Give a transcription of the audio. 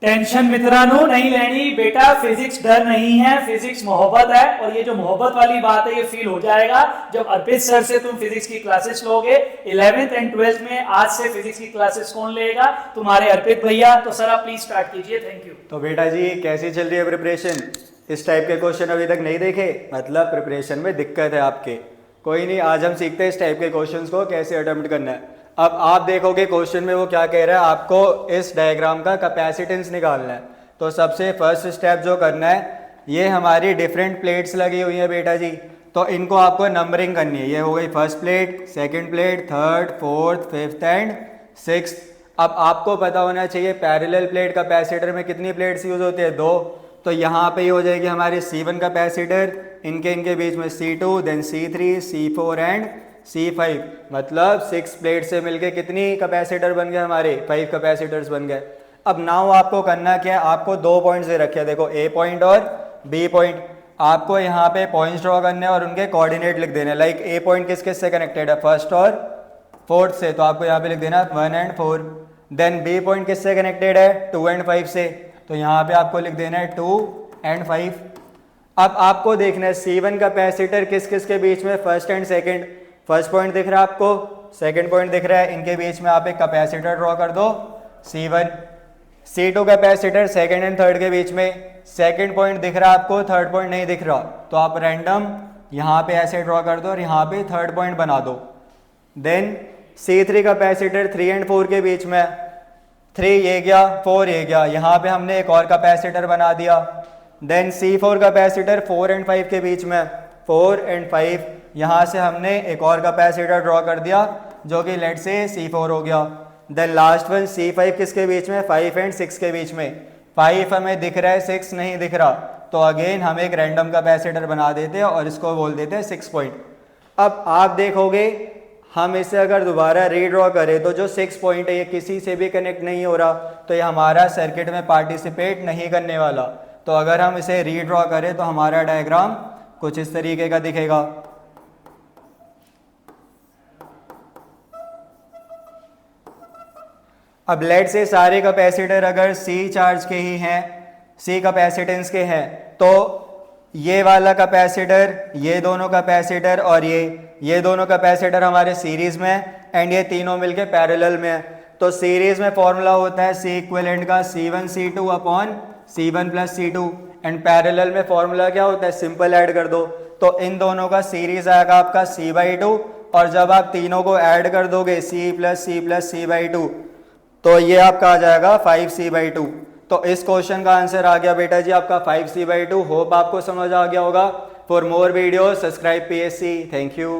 Tension मित्रांनो नहीं लेनी बेटा, फिजिक्स डर नहीं है, फिजिक्स मोहब्बत है। और ये जो मोहब्बत वाली बात है ये फील हो जाएगा जब अर्पित सर से तुम फिजिक्स की क्लासेस लोगे। 11th एंड 12th में आज से फिजिक्स की क्लासेस कौन लेगा? तुम्हारे अर्पित भैया। तो सर आप प्लीज स्टार्ट कीजिए। Thank you. तो बेटा जी कैसी चल रही है प्रिपरेशन? इस टाइप के क्वेश्चन अभी तक नहीं देखे, मतलब प्रिपरेशन में दिक्कत है आपके। कोई नहीं, आज हम सीखते हैं इस टाइप के क्वेश्चंस को कैसे अटेम्प्ट करना है। अब आप देखोगे क्वेश्चन में वो क्या कह रहा है, आपको इस डायग्राम का कैपेसिटेंस निकालना है। तो सबसे फर्स्ट स्टेप जो करना है, ये हमारी डिफरेंट प्लेट्स लगी हुई है बेटा जी, तो इनको आपको नंबरिंग करनी है। ये हो गई first plate, second plate, third, fourth, fifth and sixth. अब आपको पता होना चाहिए पैरेलल प्लेट कैपेसिटर में कितनी प्लेट्स यूज होती है? दो। तो यहाँ पे ही हो जाएगी हमारी C1 कैपेसिटर, इनके बीच में C2, then C3, C4 and C5, मतलब 6 प्लेट से मिलके कितनी कैपेसिटर बन गए हमारे? 5 कैपेसिटर्स बन गए। अब नाउ आपको करना क्या है, आपको 2 पॉइंट्स दे रखे हैं, देखो A पॉइंट और B पॉइंट। आपको यहाँ पे पॉइंट्स ड्रॉ करने हैं और उनके कोऑर्डिनेट लिख देने। लाइक A पॉइंट किस किस से कनेक्टेड है? फर्स्ट और फोर्थ से, तो आपको यहाँ पे लिख देना 1 एंड 4। देन B पॉइंट किस से कनेक्टेड है? 2 एंड 5 से, तो यहाँ पे आपको लिख देना है 2 एंड 5। अब आपको देखना है C1 कैपेसिटर किस किस के बीच में? First and second. First point दिख रहा है आपको, सेकंड पॉइंट दिख रहा है, इनके बीच में आप एक कैपेसिटर ड्रॉ कर दो C1। C2 capacitor second and third के बीच में, सेकंड पॉइंट दिख रहा है आपको, थर्ड पॉइंट नहीं दिख रहा, तो आप रैंडम यहाँ पे ऐसे ड्रॉ कर दो और यहाँ पे थर्ड पॉइंट बना दो। देन C3 कैपेसिटर 3 एंड 4 के बीच में, 3 ये गया, 4 ये गया, यहाँ पे हमने एक और कैपेसिटर बना दिया। देन C4 कैपेसिटर 4 एंड 5 के बीच में, 4 एंड 5, यहाँ से हमने एक और कैपेसिटर ड्रॉ कर दिया जो कि लेट से C4 हो गया। देन लास्ट वन C5 किसके बीच में? 5 एंड 6 के बीच में। 5 हमें दिख रहा है, 6 नहीं दिख रहा, तो अगेन हम एक रैंडम कैपेसिटर बना देते हैं और इसको बोल देते हैं 6 पॉइंट। अब आप देखोगे हम इसे अगर दोबारा रीड्रॉ करें तो जो 6 पॉइंट है ये किसी से भी कनेक्ट नहीं हो रहा, तो ये हमारा सर्किट में पार्टिसिपेट नहीं करने वाला। तो अगर हम इसे रीड्रॉ करें तो हमारा डायग्राम कुछ इस तरीके का दिखेगा। अब लेट से सारे कैपेसिटर अगर C चार्ज के ही हैं, C कैपेसिटेंस के हैं, तो ये वाला कैपेसिटर, ये दोनों कैपेसिटर और ये दोनों कैपेसिटर हमारे सीरीज में है एंड ये तीनों मिलके पैरेलल में है। तो सीरीज में फॉर्मूला होता है C इक्विवेलेंट का C1 C2 upon C1 plus C2 and parallel में फॉर्मूला क्या होता है? सिंपल ऐड कर दो, तो इन दोनों का सीरीज आएगा आपका C/2 और जब आप तीनों को ऐड कर दोगे C प्लस C/2 तो ये आपका आ जाएगा 5C/2। तो इस क्वेश्चन का आंसर आ गया बेटा जी आपका 5C/2। होप आपको समझ आ गया होगा। For more video subscribe PSC। Thank you.